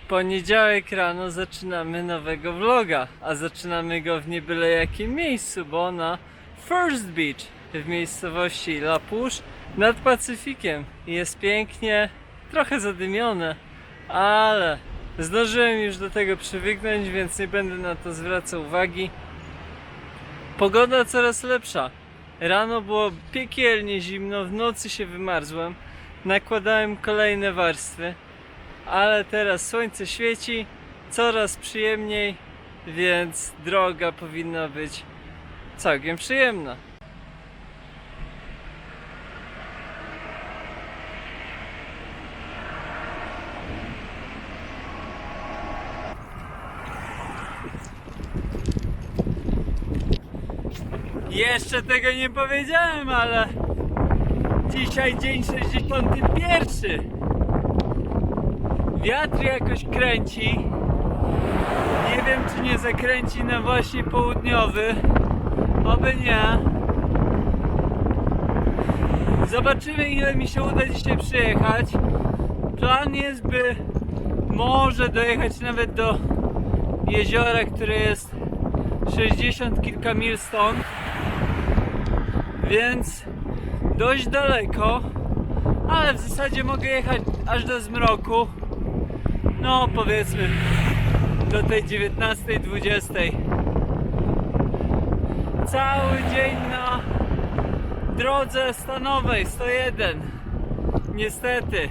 Poniedziałek rano zaczynamy nowego vloga, a zaczynamy go w nie byle jakim miejscu, bo na First Beach w miejscowości La Push nad Pacyfikiem. Jest pięknie, trochę zadymione, ale zdążyłem już do tego przywyknąć, więc nie będę na to zwracał uwagi. Pogoda coraz lepsza. Rano było piekielnie zimno, w nocy się wymarzłem, nakładałem kolejne warstwy. Ale teraz słońce świeci, coraz przyjemniej, więc droga powinna być całkiem przyjemna. Jeszcze tego nie powiedziałem, ale dzisiaj dzień 61. Wiatr jakoś kręci. Nie wiem, czy nie zakręci na właśnie południowy. Oby nie. Zobaczymy, ile mi się uda dzisiaj przyjechać. Plan jest, by może dojechać nawet do jeziora, które jest 60 kilka mil stąd. Więc dość daleko. Ale w zasadzie mogę jechać aż do zmroku. No powiedzmy do tej 19:20. Cały dzień na drodze stanowej 101. Niestety.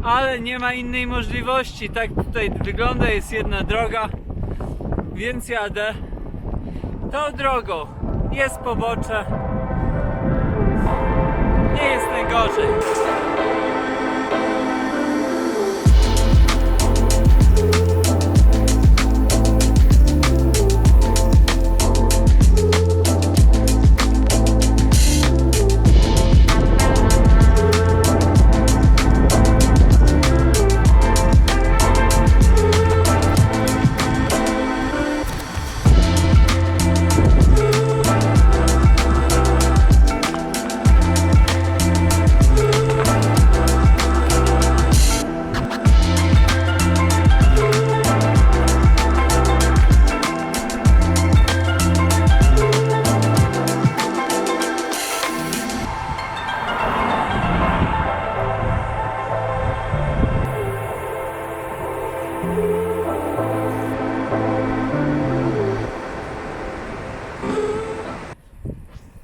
Ale nie ma innej możliwości. Tak tutaj wygląda, jest jedna droga. Więc jadę tą drogą. Jest pobocze. Nie jest najgorzej.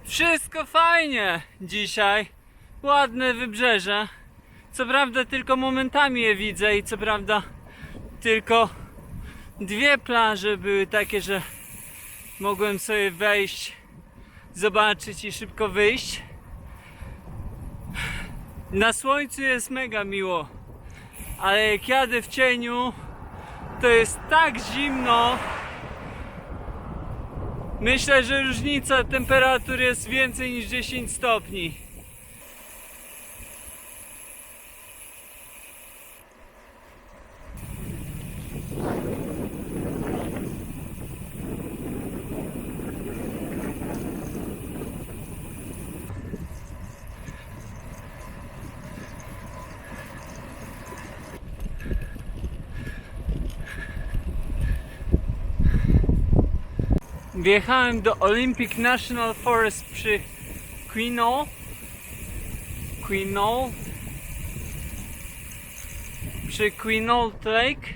Wszystko fajnie dzisiaj. Ładne wybrzeże. Co prawda tylko momentami je widzę i co prawda tylko dwie plaże były takie, że mogłem sobie wejść, zobaczyć i szybko wyjść. Na słońcu jest mega miło, ale jak jadę w cieniu, to jest tak zimno. Myślę, że różnica temperatur jest więcej niż 10 stopni. Wjechałem do Olympic National Forest przy Quinault, przy Quinault Lake,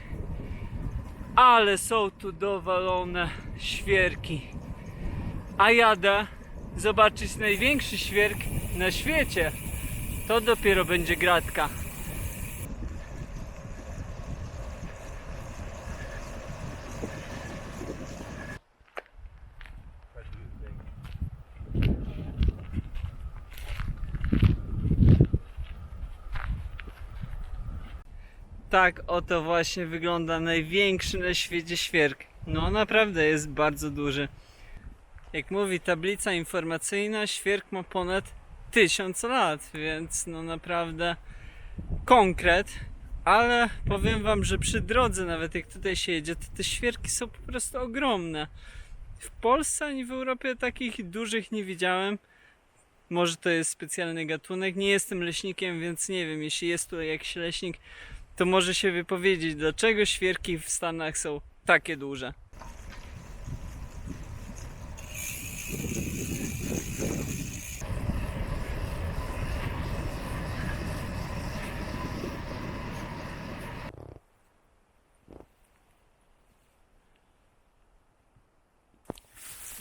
ale są tu dowalone świerki. A jadę zobaczyć największy świerk na świecie. To dopiero będzie gratka. Tak oto właśnie wygląda największy na świecie świerk. No naprawdę jest bardzo duży. Jak mówi tablica informacyjna, świerk ma ponad 1000 lat, więc no naprawdę konkret. Ale powiem wam, że przy drodze, nawet jak tutaj się jedzie, to te świerki są po prostu ogromne. W Polsce ani w Europie takich dużych nie widziałem. Może to jest specjalny gatunek. Nie jestem leśnikiem, więc nie wiem, jeśli jest tu jakiś leśnik, to może się wypowiedzieć, dlaczego świerki w Stanach są takie duże.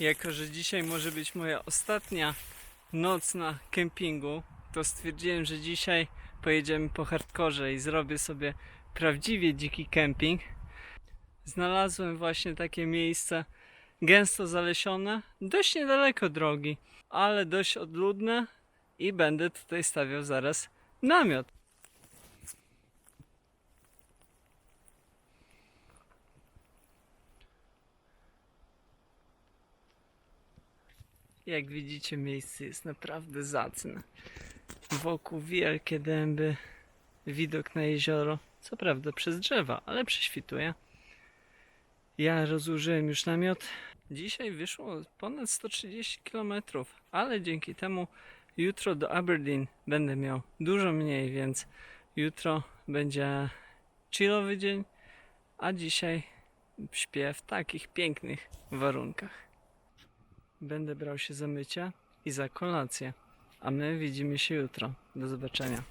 Jako że dzisiaj może być moja ostatnia noc na kempingu, to stwierdziłem, że dzisiaj pojedziemy po hardkorze i zrobię sobie prawdziwie dziki kemping. Znalazłem właśnie takie miejsce gęsto zalesione, dość niedaleko drogi, ale dość odludne i będę tutaj stawiał zaraz namiot. Jak widzicie, miejsce jest naprawdę zacne. Wokół wielkie dęby, widok na jezioro, co prawda przez drzewa, ale prześwituje. Ja rozłożyłem już namiot. Dzisiaj wyszło ponad 130 km, ale dzięki temu jutro do Aberdeen będę miał dużo mniej, więc jutro będzie chillowy dzień, a dzisiaj śpię w takich pięknych warunkach. Będę brał się za mycie i za kolację, a my widzimy się jutro. Do zobaczenia.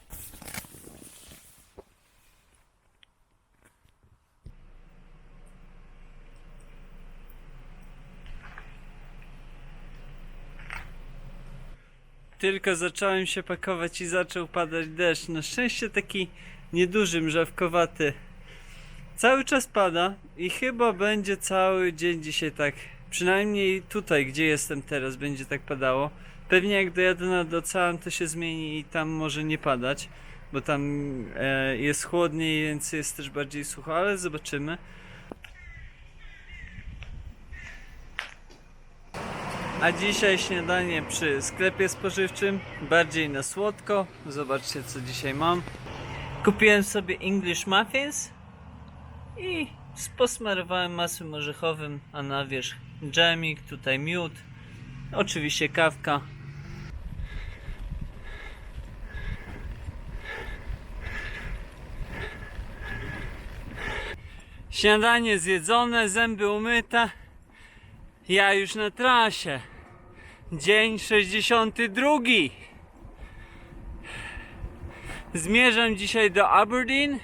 Tylko zacząłem się pakować i zaczął padać deszcz. Na szczęście taki nieduży, mrzawkowaty. Cały czas pada i chyba będzie cały dzień dzisiaj tak. Przynajmniej tutaj, gdzie jestem teraz, będzie tak padało. Pewnie jak dojadę nad ocean, to się zmieni i tam może nie padać, bo tam jest chłodniej, więc jest też bardziej sucho, ale zobaczymy. A dzisiaj śniadanie przy sklepie spożywczym, bardziej na słodko. Zobaczcie, co dzisiaj mam. Kupiłem sobie English Muffins i posmarowałem masłem orzechowym, a na wierzch dżemik, tutaj miód, oczywiście kawka. Śniadanie zjedzone, zęby umyte. Ja już na trasie. Dzień 62. Zmierzam dzisiaj do Aberdeen.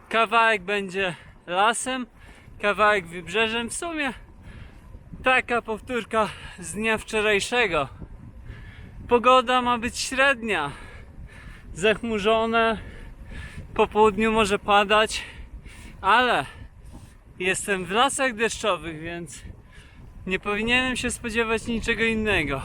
Kawałek będzie lasem, kawałek wybrzeżem. W sumie taka powtórka z dnia wczorajszego. Pogoda ma być średnia. Zachmurzone. Po południu może padać, ale jestem w lasach deszczowych, więc nie powinienem się spodziewać niczego innego.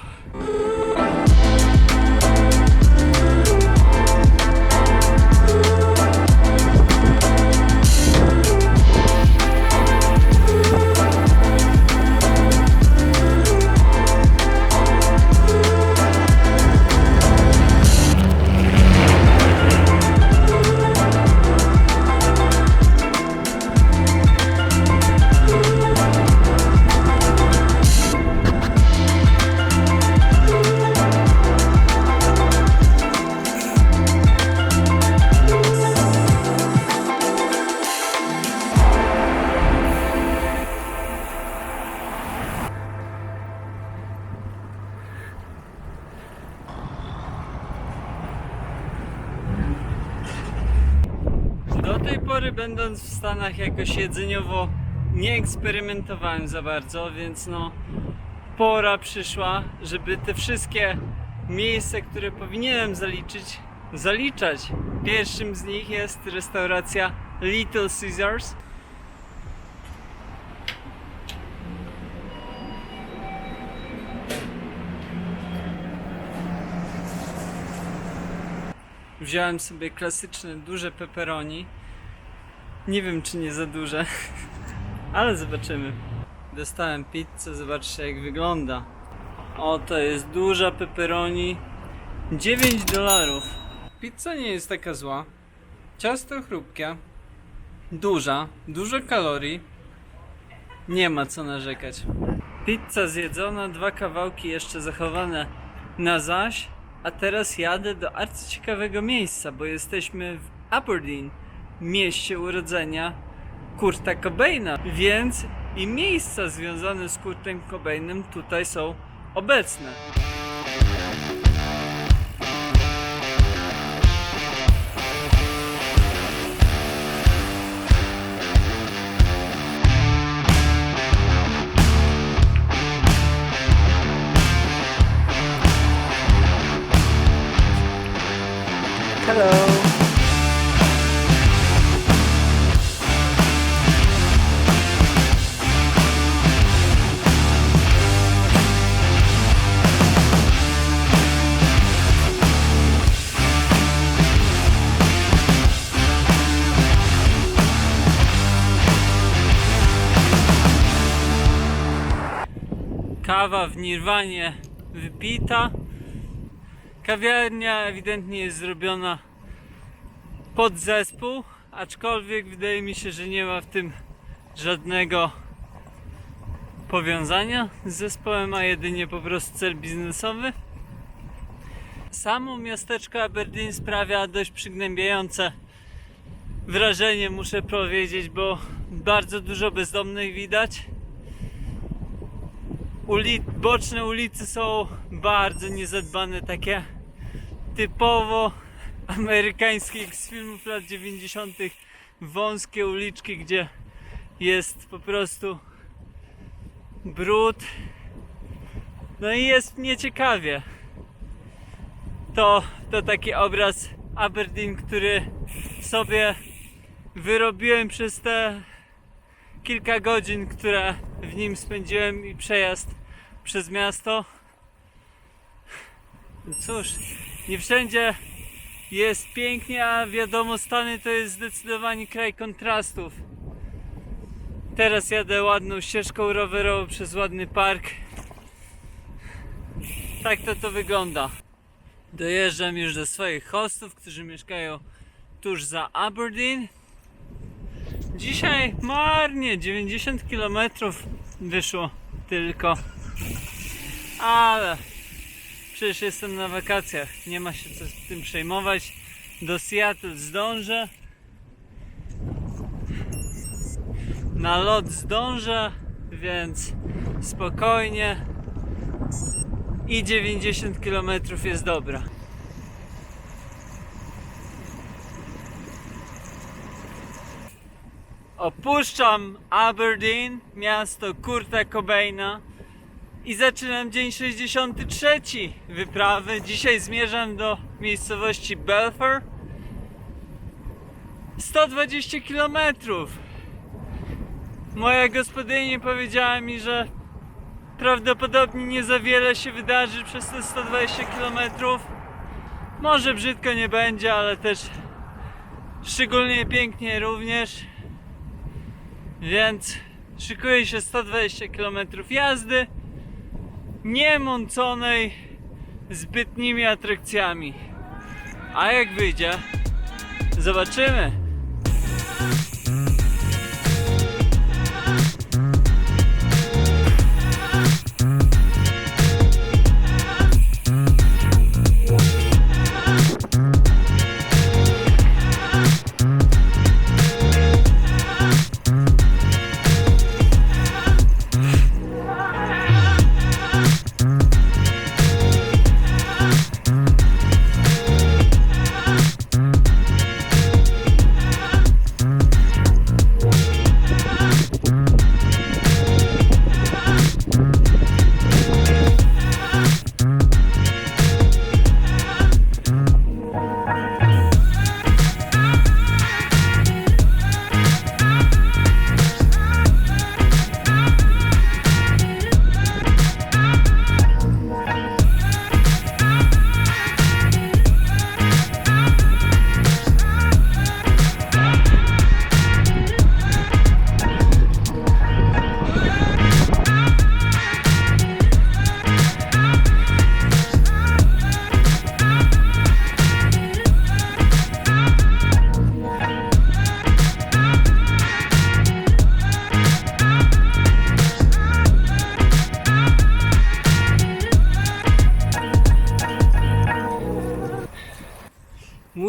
Do tej pory, będąc w Stanach, jakoś jedzeniowo nie eksperymentowałem za bardzo, więc no pora przyszła, żeby te wszystkie miejsca, które powinienem zaliczać. Pierwszym z nich jest restauracja Little Caesars. Wziąłem sobie klasyczne, duże pepperoni. Nie wiem, czy nie za duże, ale zobaczymy. Dostałem pizzę, zobaczcie, jak wygląda. O, to jest duża pepperoni. $9. Pizza nie jest taka zła. Ciasto chrupkie. Duża, dużo kalorii. Nie ma co narzekać. Pizza zjedzona, 2 kawałki jeszcze zachowane na zaś. A teraz jadę do arcyciekawego miejsca, bo jesteśmy w Aberdeen. mieście urodzenia Kurta Cobaina, więc i miejsca związane z Kurtem Cobainem tutaj są obecne. Hello. Kawa w Nirwanie wypita. Kawiarnia ewidentnie jest zrobiona pod zespół, aczkolwiek wydaje mi się, że nie ma w tym żadnego powiązania z zespołem, a jedynie po prostu cel biznesowy. Samo miasteczko Aberdeen sprawia dość przygnębiające wrażenie, muszę powiedzieć, bo bardzo dużo bezdomnych widać. Boczne ulice są bardzo niezadbane, takie typowo amerykańskie, jak z filmów lat 90. Wąskie uliczki, gdzie jest po prostu brud. No i jest nieciekawie. To taki obraz Aberdeen, który sobie wyrobiłem przez te kilka godzin, które w nim spędziłem, i przejazd przez miasto. Cóż, nie wszędzie jest pięknie, a wiadomo, Stany to jest zdecydowanie kraj kontrastów. Teraz jadę ładną ścieżką rowerową przez ładny park. Tak to wygląda. Dojeżdżam już do swoich hostów, którzy mieszkają tuż za Aberdeen. Dzisiaj marnie 90 km wyszło tylko, ale przecież jestem na wakacjach, nie ma się co z tym przejmować. Do Seattle zdążę, na lot zdążę, więc spokojnie, i 90 km jest dobra. Opuszczam Aberdeen, miasto Kurta Cobaina, i zaczynam dzień 63 wyprawy. Dzisiaj zmierzam do miejscowości Belfair. 120 km. Moja gospodyni powiedziała mi, że prawdopodobnie nie za wiele się wydarzy przez te 120 km. Może brzydko nie będzie, ale też szczególnie pięknie również. Więc szykuje się 120 km jazdy, niemąconej zbytnimi atrakcjami. A jak wyjdzie, zobaczymy.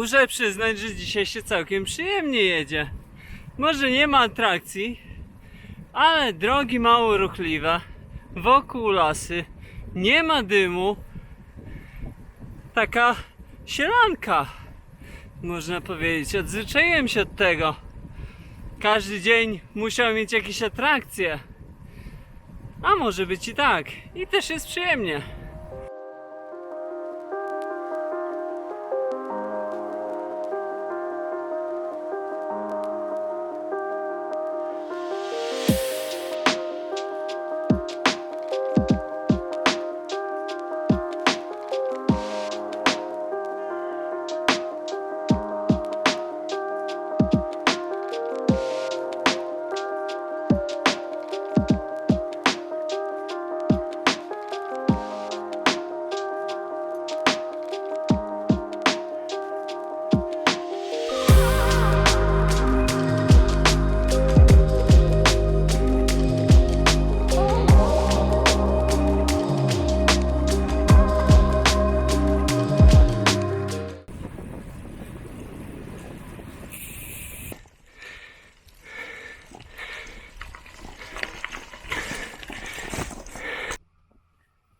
Muszę przyznać, że dzisiaj się całkiem przyjemnie jedzie. Może nie ma atrakcji, ale drogi mało ruchliwe, wokół lasy, nie ma dymu. Taka sielanka, można powiedzieć. Odzwyczaiłem się od tego. Każdy dzień musiał mieć jakieś atrakcje. A może być i tak. I też jest przyjemnie.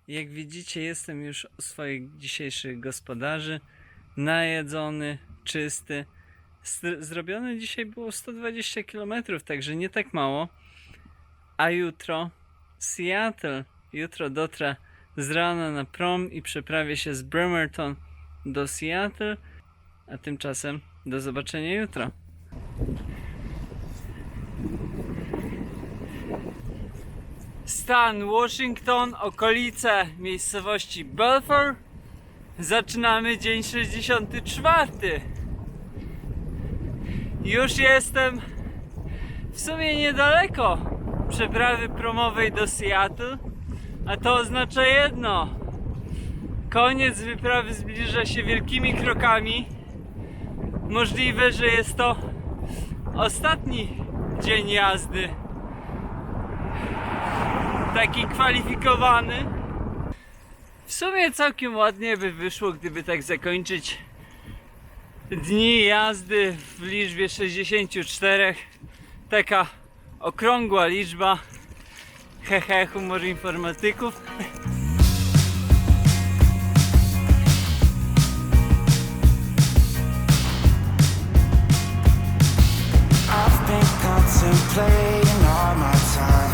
Jak widzicie, jestem już u swoich dzisiejszych gospodarzy. Najedzony, czysty. Zrobione dzisiaj było 120 km, także nie tak mało. A jutro Seattle. Jutro dotrę z rana na prom i przeprawię się z Bremerton do Seattle. A tymczasem do zobaczenia jutro. Stan Washington, okolice miejscowości Belfour. Zaczynamy dzień 64. Już jestem w sumie niedaleko przeprawy promowej do Seattle, a to oznacza jedno: koniec wyprawy zbliża się wielkimi krokami. Możliwe, że jest to ostatni dzień jazdy, taki kwalifikowany. W sumie całkiem ładnie by wyszło, gdyby tak zakończyć dni jazdy w liczbie 64. Taka okrągła liczba. Hehe, humor informatyków. I've been contemplating all my time.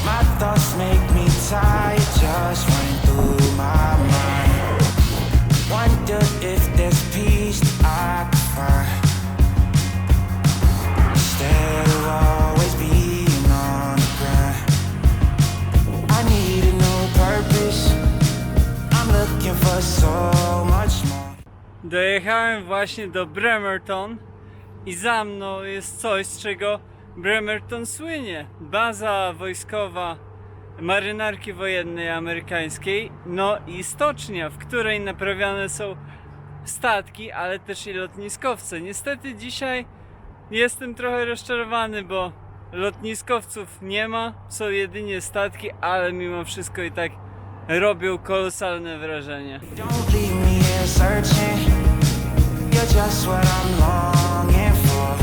My thoughts make me tired, just running through my mind. Wonder if there's peace that I could find, instead of always being on the grind. I need a new purpose, I'm looking for so much more. Dojechałem właśnie do Bremerton i za mną jest coś, z czego Bremerton słynie. Baza wojskowa marynarki wojennej amerykańskiej, no i stocznia, w której naprawiane są statki, ale też i lotniskowce. Niestety dzisiaj jestem trochę rozczarowany, bo lotniskowców nie ma, są jedynie statki, ale mimo wszystko i tak robią kolosalne wrażenie. Don't leave me here searching. You're just what I'm longing for.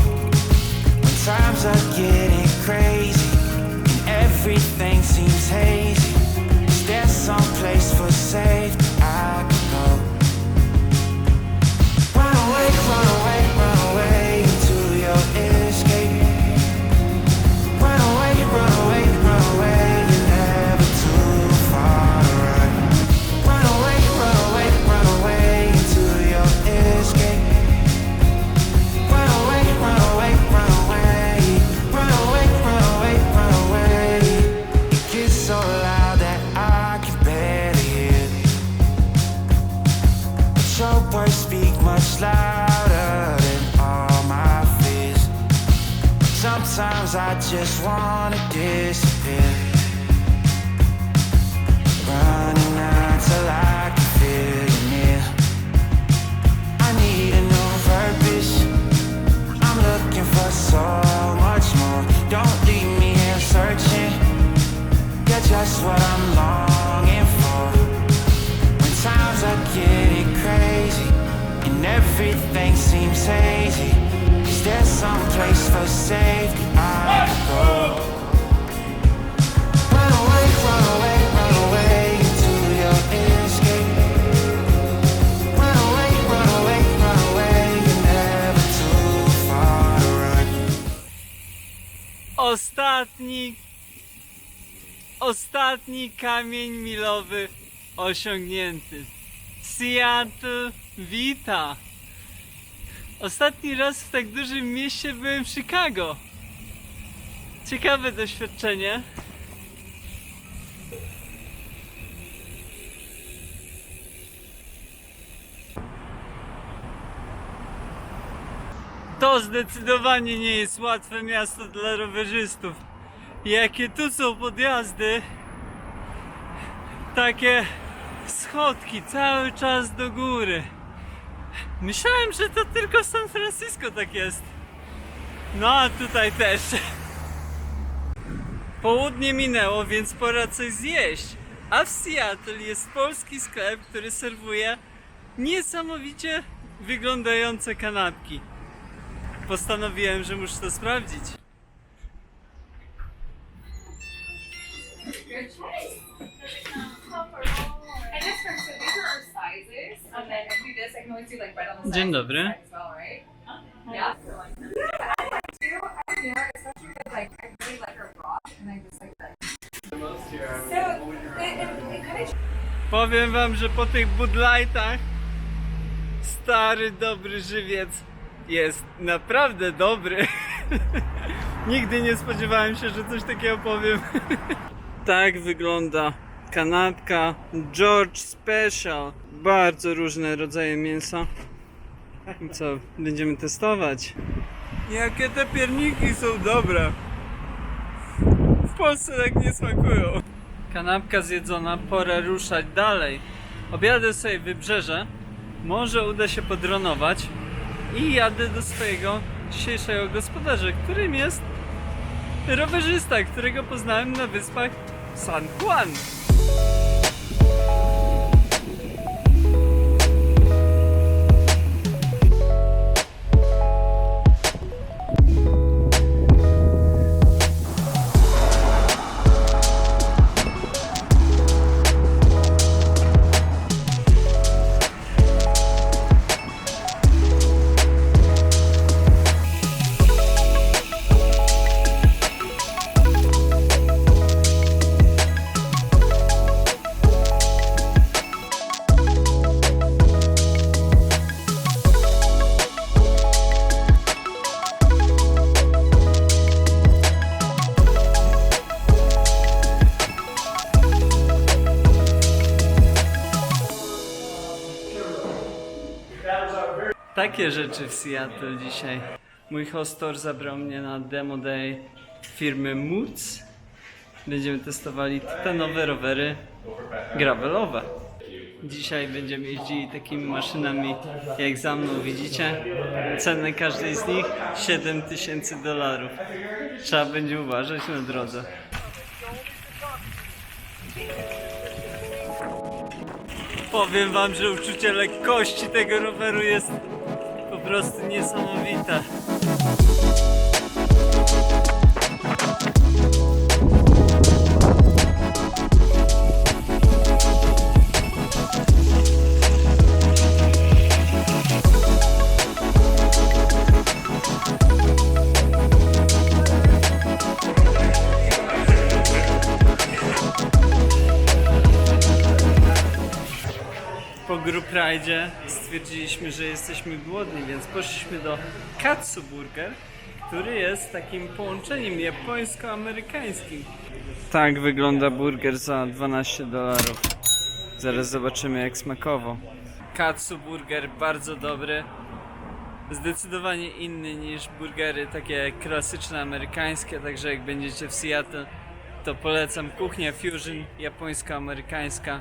When times are getting crazy and everything seems hazy, is there some place for safety I can go? Run away into your escape. Run away, you're never too far to run. Run away into your escape. Run away. It gets so loud that I can barely hear. But your words speak much louder than all my fears. Sometimes I just wanna disappear, running until I can feel you near. I need a new purpose, I'm looking for so much more. Don't leave me here searching, you're just what I'm longing for. When times are getting crazy everything seems hazy. Is there some place for safety I can go? Run away, run away, run away into your escape. Run away, run away, run away, you're never too far to run. Ostatni kamień milowy osiągnięty. Seattle wita. Ostatni raz w tak dużym mieście byłem w Chicago. Ciekawe doświadczenie. To zdecydowanie nie jest łatwe miasto dla rowerzystów. Jakie tu są podjazdy, takie schodki cały czas do góry. Myślałem, że to tylko w San Francisco tak jest. No a tutaj też. Południe minęło, więc pora coś zjeść. A w Seattle jest polski sklep, który serwuje niesamowicie wyglądające kanapki. Postanowiłem, że muszę to sprawdzić. Good choice. And just for so these are our sizes. And then if we do this, I can always do like right on the Dzień side dobry. as well, right? Yeah. Yeah, I like to. Yeah, especially with like I really like her broth, and I just like that. So it kind of. Powiem wam, że po tych Bud Lightach stary, dobry żywiec jest naprawdę dobry. Nigdy nie spodziewałem się, że coś takiego powiem. Tak wygląda kanapka George Special. Bardzo różne rodzaje mięsa. I co, będziemy testować. Jakie te pierniki są dobre. W Polsce tak nie smakują. Kanapka zjedzona, pora ruszać dalej. Objadę sobie wybrzeże. Może uda się podronować. I jadę do swojego dzisiejszego gospodarza, którym jest rowerzysta, którego poznałem na wyspach San Juan. Takie rzeczy w Seattle dzisiaj. Mój hostor zabrał mnie na demo day firmy Moods. Będziemy testowali tytanowe rowery gravelowe. Dzisiaj będziemy jeździli takimi maszynami jak za mną widzicie. Ceny każdej z nich $7000. Trzeba będzie uważać na drodze. Powiem wam, że uczucie lekkości tego roweru jest po prostu niesamowite. Po group ride'zie stwierdziliśmy, że jesteśmy głodni, więc poszliśmy do Katsu Burger, który jest takim połączeniem japońsko-amerykańskim. Tak wygląda burger za $12. Zaraz zobaczymy, jak smakowo. Katsu Burger bardzo dobry. Zdecydowanie inny niż burgery takie klasyczne amerykańskie, także jak będziecie w Seattle, to polecam kuchnia fusion japońsko-amerykańska.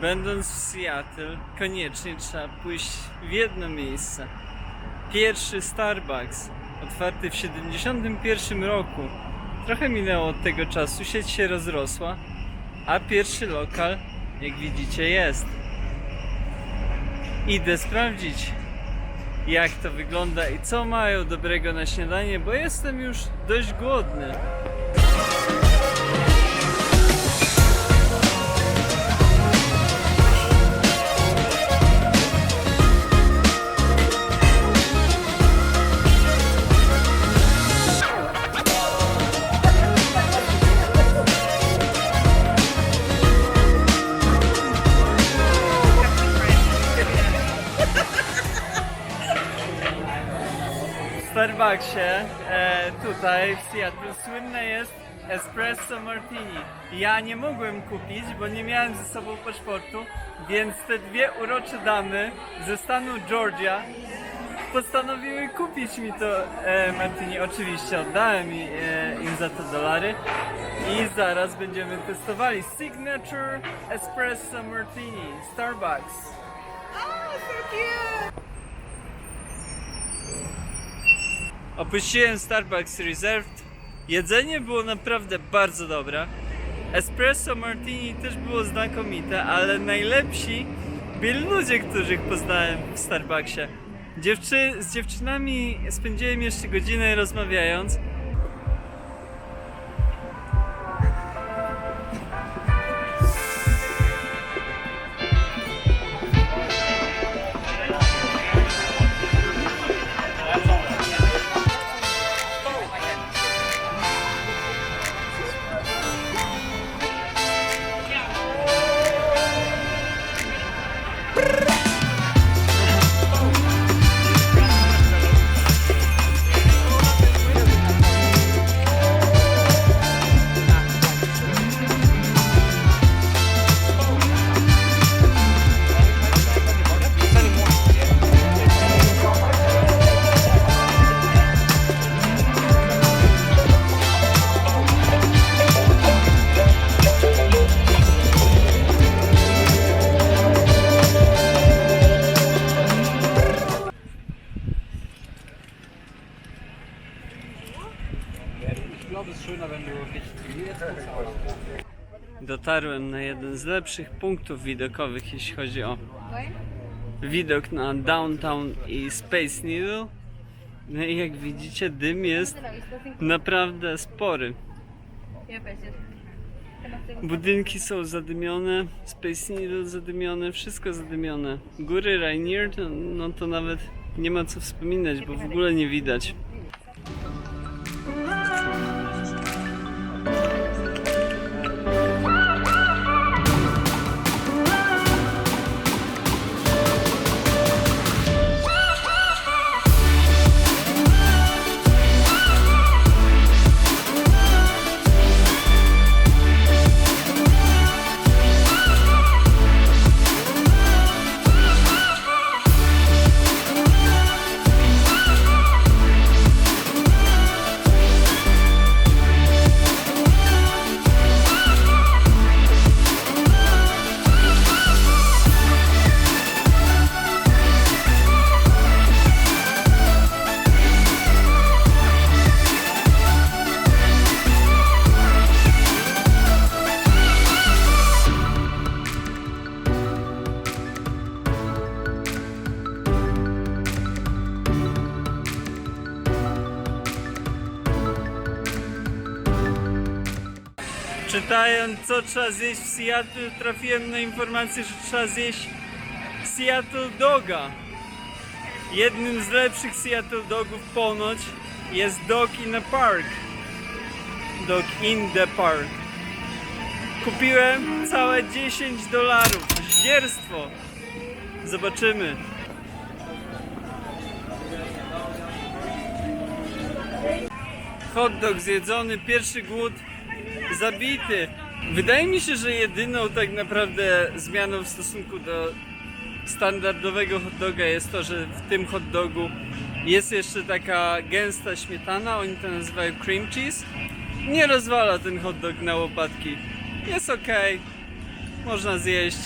Będąc w Seattle, koniecznie trzeba pójść w jedno miejsce. Pierwszy Starbucks otwarty w 71 roku. Trochę minęło od tego czasu, sieć się rozrosła, a pierwszy lokal, jak widzicie, jest. Idę sprawdzić, jak to wygląda i co mają dobrego na śniadanie, bo jestem już dość głodny. W Starbucksie tutaj w Seattle słynne jest espresso martini. Ja nie mogłem kupić, bo nie miałem ze sobą paszportu, więc te dwie urocze damy ze stanu Georgia postanowiły kupić mi to martini. Oczywiście oddałem im za to dolary i zaraz będziemy testowali Signature Espresso Martini Starbucks. Opuściłem Starbucks Reserved. Jedzenie było naprawdę bardzo dobre. Espresso Martini też było znakomite, ale najlepsi byli ludzie, których poznałem w Starbucksie. Z dziewczynami spędziłem jeszcze godzinę rozmawiając. Dotarłem na jeden z lepszych punktów widokowych, jeśli chodzi o widok na downtown i Space Needle. No i jak widzicie, dym jest naprawdę spory. Budynki są zadymione, Space Needle zadymione, wszystko zadymione. Góry Rainier, no to nawet nie ma co wspominać, bo w ogóle nie widać. Czytając, co trzeba zjeść w Seattle, trafiłem na informację, że trzeba zjeść Seattle Doga. Jednym z lepszych Seattle Dogów ponoć jest Dog in the Park. Dog in the Park. Kupiłem całe $10. Zdzierstwo. Zobaczymy. Hot dog zjedzony, pierwszy głód zabity. Wydaje mi się, że jedyną tak naprawdę zmianą w stosunku do standardowego hot doga jest to, że w tym hot dogu jest jeszcze taka gęsta śmietana, oni to nazywają cream cheese. Nie rozwala ten hot dog na łopatki. Jest ok, można zjeść.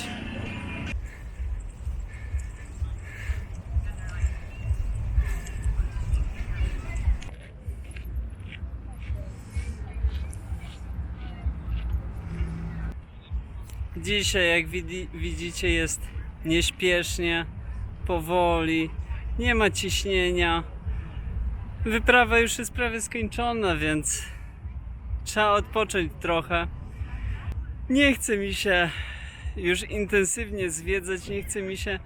Dzisiaj, jak widzicie, jest nieśpiesznie, powoli, nie ma ciśnienia. Wyprawa już jest prawie skończona, więc trzeba odpocząć trochę. Nie chce mi się już intensywnie zwiedzać, nie chce mi się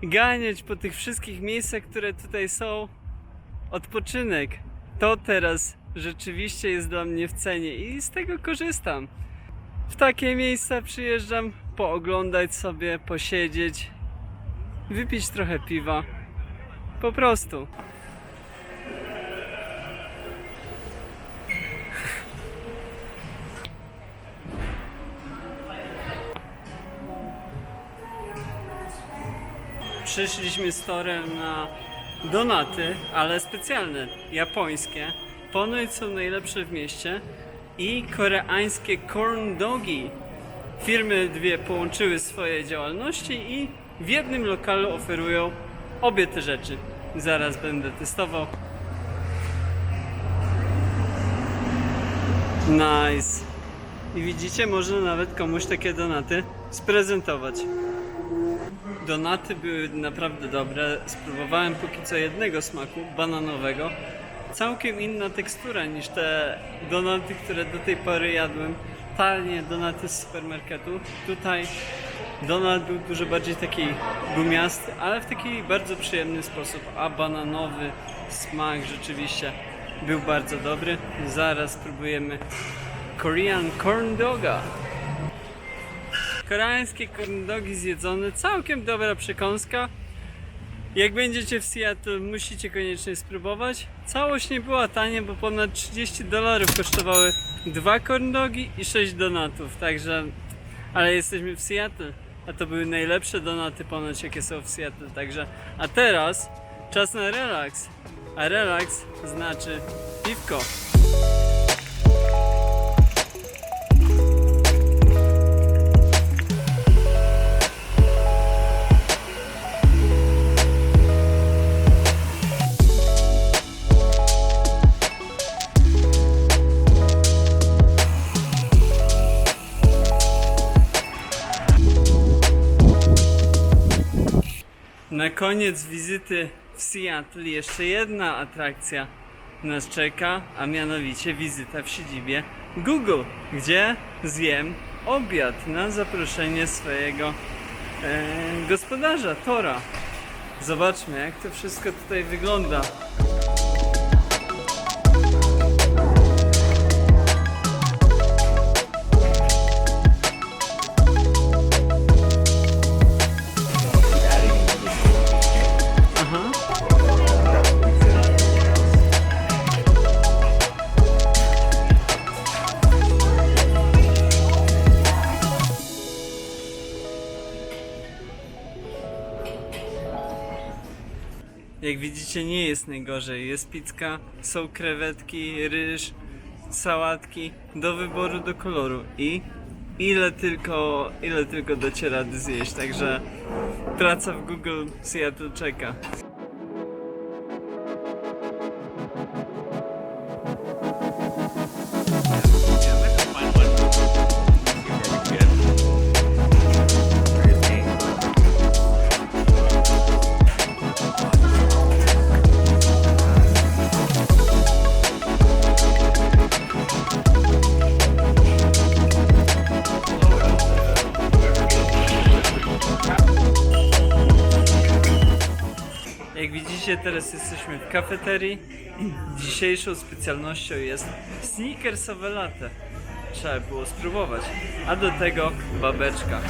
ganiać po tych wszystkich miejscach, które tutaj są. Odpoczynek to teraz rzeczywiście jest dla mnie w cenie i z tego korzystam. W takie miejsca przyjeżdżam pooglądać sobie, posiedzieć, wypić trochę piwa. Po prostu. Przyszliśmy z torem na donaty, ale specjalne, japońskie. Ponoć są najlepsze w mieście. I koreańskie corn dogi. Firmy dwie połączyły swoje działalności i w jednym lokalu oferują obie te rzeczy. Zaraz będę testował. Nice. I widzicie, można nawet komuś takie donaty sprezentować. Donaty były naprawdę dobre. Spróbowałem póki co jednego smaku, bananowego. Całkiem inna tekstura niż te donaty, które do tej pory jadłem. Tanie donaty z supermarketu. Tutaj donat był dużo bardziej taki gumiasty, ale w taki bardzo przyjemny sposób. A bananowy smak rzeczywiście był bardzo dobry. Zaraz spróbujemy Korean corn doga. Koreańskie corn dogi zjedzone, całkiem dobra przekąska. Jak będziecie w Seattle, musicie koniecznie spróbować. Całość nie była tania, bo ponad $30 kosztowały 2 corn dogi i 6 donatów, także... Ale jesteśmy w Seattle, a to były najlepsze donaty ponoć, jakie są w Seattle, także... A teraz czas na relaks, a relaks znaczy piwko. Na koniec wizyty w Seattle jeszcze jedna atrakcja nas czeka, a mianowicie wizyta w siedzibie Google, gdzie zjem obiad na zaproszenie swojego gospodarza, Tora. Zobaczmy, jak to wszystko tutaj wygląda. Jak widzicie, nie jest najgorzej. Jest pizzka, są krewetki, ryż, sałatki do wyboru, do koloru i ile tylko dacie rady zjeść. Także praca w Google Seattle czeka. Jak widzicie, teraz jesteśmy w kafeterii. Dzisiejszą specjalnością jest sneakersowe latte. Trzeba było spróbować. A do tego babeczka.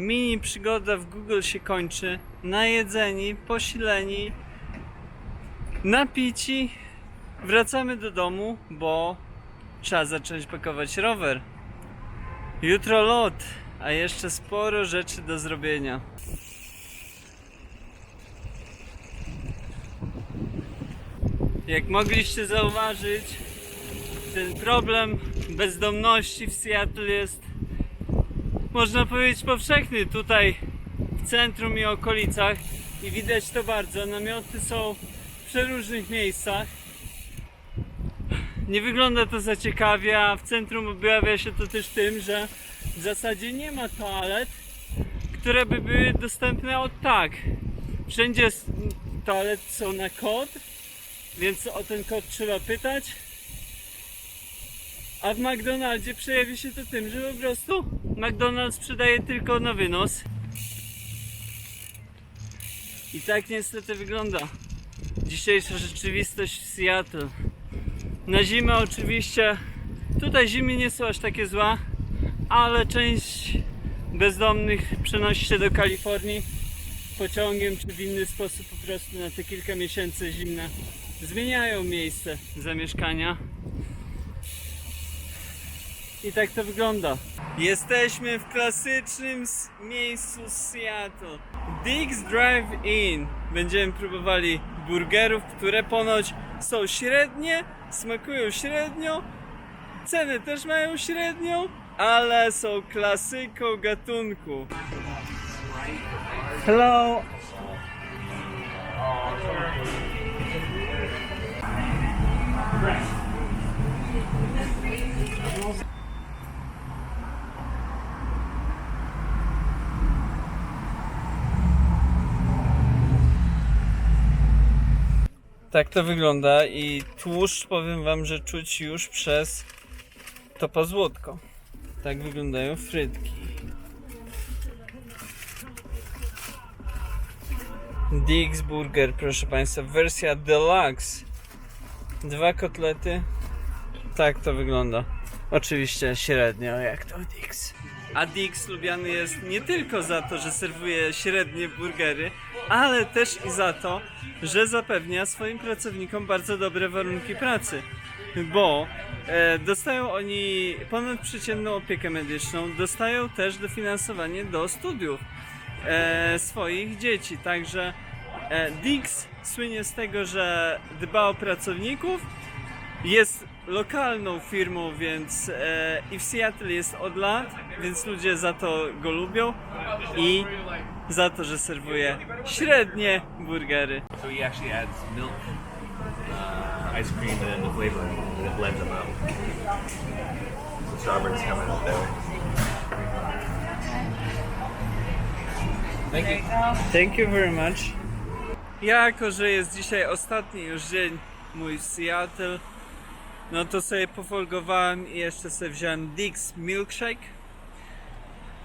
mini przygoda w Google się kończy. Najedzeni, posileni, napici. Wracamy do domu, bo trzeba zacząć pakować rower. Jutro lot, a jeszcze sporo rzeczy do zrobienia. Jak mogliście zauważyć, ten problem bezdomności w Seattle jest, można powiedzieć, powszechny tutaj w centrum i okolicach i widać to bardzo. Namioty są w przeróżnych miejscach. Nie wygląda to za ciekawie, a w centrum objawia się to też tym, że w zasadzie nie ma toalet, które by były dostępne od tak. Wszędzie toalety są na kod, więc o ten kod trzeba pytać. A w McDonaldzie przejawi się to tym, że po prostu McDonald's sprzedaje tylko na wynos. I tak niestety wygląda dzisiejsza rzeczywistość w Seattle. Na zimę oczywiście, tutaj zimy nie są aż takie złe, ale część bezdomnych przenosi się do Kalifornii pociągiem czy w inny sposób, po prostu na te kilka miesięcy zimne zmieniają miejsce zamieszkania. I tak to wygląda. Jesteśmy w klasycznym miejscu z Seattle. Dick's Drive-In. Będziemy próbowali burgerów, które ponoć są średnie, smakują średnio, ceny też mają średnią, ale są klasyką gatunku. Hello! Tak to wygląda i tłuszcz, powiem wam, że czuć już przez to pozłotko. Tak wyglądają frytki. Dick's Burger, proszę państwa, wersja deluxe. 2 kotlety. Tak to wygląda. Oczywiście średnio, jak to Dick's. A Dick's lubiany jest nie tylko za to, że serwuje średnie burgery, ale też i za to, że zapewnia swoim pracownikom bardzo dobre warunki pracy. Bo dostają oni ponadprzeciętną opiekę medyczną, dostają też dofinansowanie do studiów swoich dzieci. Także Dick's słynie z tego, że dba o pracowników, jest lokalną firmą, więc i w Seattle jest od lat, więc ludzie za to go lubią i za to, że serwuje średnie burgery. So he actually adds milk, ice cream, and then the flavoring, and it blends them out. So strawberries come out there. Thank you. Thank you very much. Jako że jest dzisiaj ostatni już dzień mój w Seattle, no to sobie pofolgowałem i jeszcze sobie wziąłem Dick's Milkshake.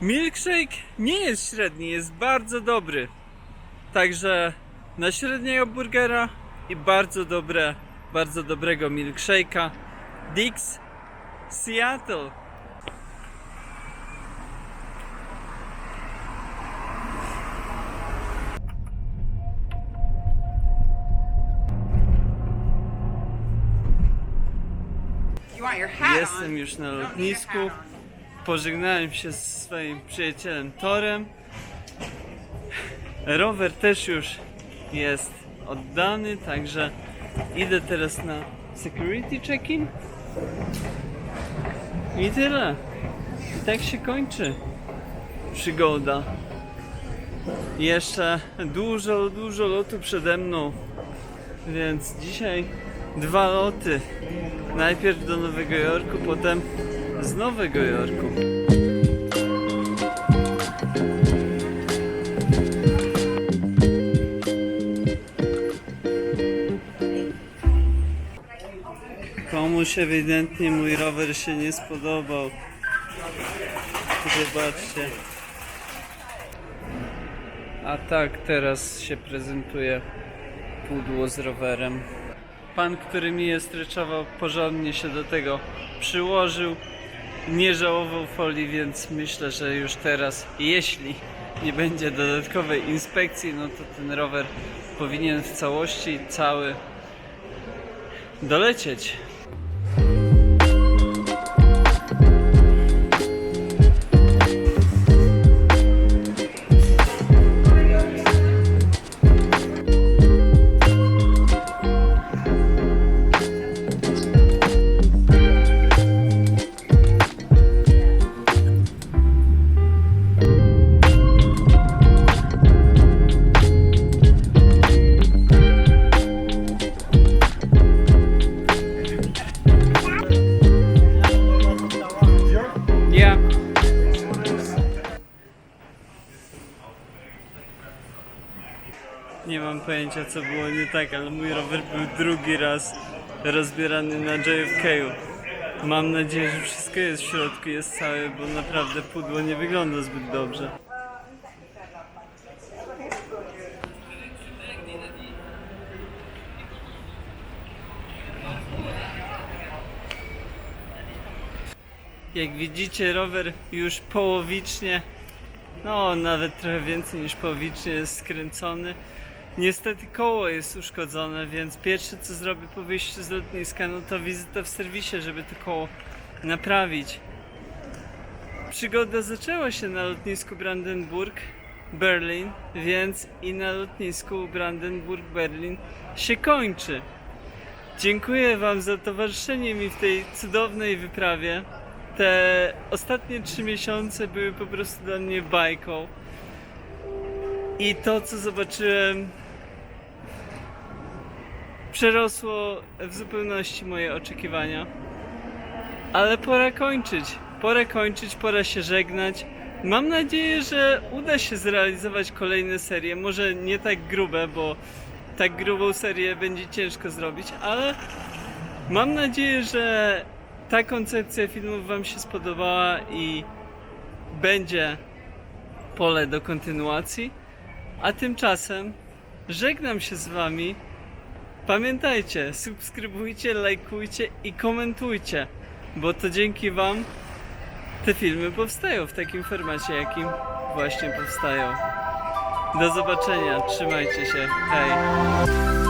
Milkshake nie jest średni, jest bardzo dobry. Także na średniego burgera i bardzo dobrego milkshake'a. Dick's Seattle. You want your hat Jestem już na lotnisku. Pożegnałem się ze swoim przyjacielem Torem. Rower też już jest oddany, także idę teraz na security check-in. I tyle. I tak się kończy przygoda. Jeszcze dużo lotu przede mną. Więc dzisiaj 2 loty. Najpierw do Nowego Jorku, potem z Nowego Jorku. Komuś ewidentnie mój rower się nie spodobał. Zobaczcie. A tak teraz się prezentuje pudło z rowerem. Pan, który mi je streczował, porządnie się do tego przyłożył nie żałował folii, więc myślę, że już teraz, jeśli nie będzie dodatkowej inspekcji, no to ten rower powinien w całości cały dolecieć. Ja. Nie mam pojęcia, co było nie tak, ale mój rower był drugi raz rozbierany na JFK-u. Mam nadzieję, że wszystko jest w środku, jest całe, bo naprawdę pudło nie wygląda zbyt dobrze. Jak widzicie, rower już połowicznie, no nawet trochę więcej niż połowicznie jest skręcony. Niestety koło jest uszkodzone, więc pierwsze co zrobię po wyjściu z lotniska, no to wizyta w serwisie, żeby to koło naprawić. Przygoda zaczęła się na lotnisku Brandenburg, Berlin, więc i na lotnisku Brandenburg, Berlin się kończy. Dziękuję Wam za towarzyszenie mi w tej cudownej wyprawie. Te ostatnie 3 miesiące były po prostu dla mnie bajką. I to, co zobaczyłem, przerosło w zupełności moje oczekiwania. Ale pora kończyć, pora się żegnać. Mam nadzieję, że uda się zrealizować kolejne serie. Może nie tak grube, bo tak grubą serię będzie ciężko zrobić, ale mam nadzieję, że ta koncepcja filmów Wam się spodobała i będzie pole do kontynuacji. A tymczasem żegnam się z Wami. Pamiętajcie, subskrybujcie, lajkujcie i komentujcie, bo to dzięki Wam te filmy powstają w takim formacie, jakim właśnie powstają. Do zobaczenia, trzymajcie się, hej!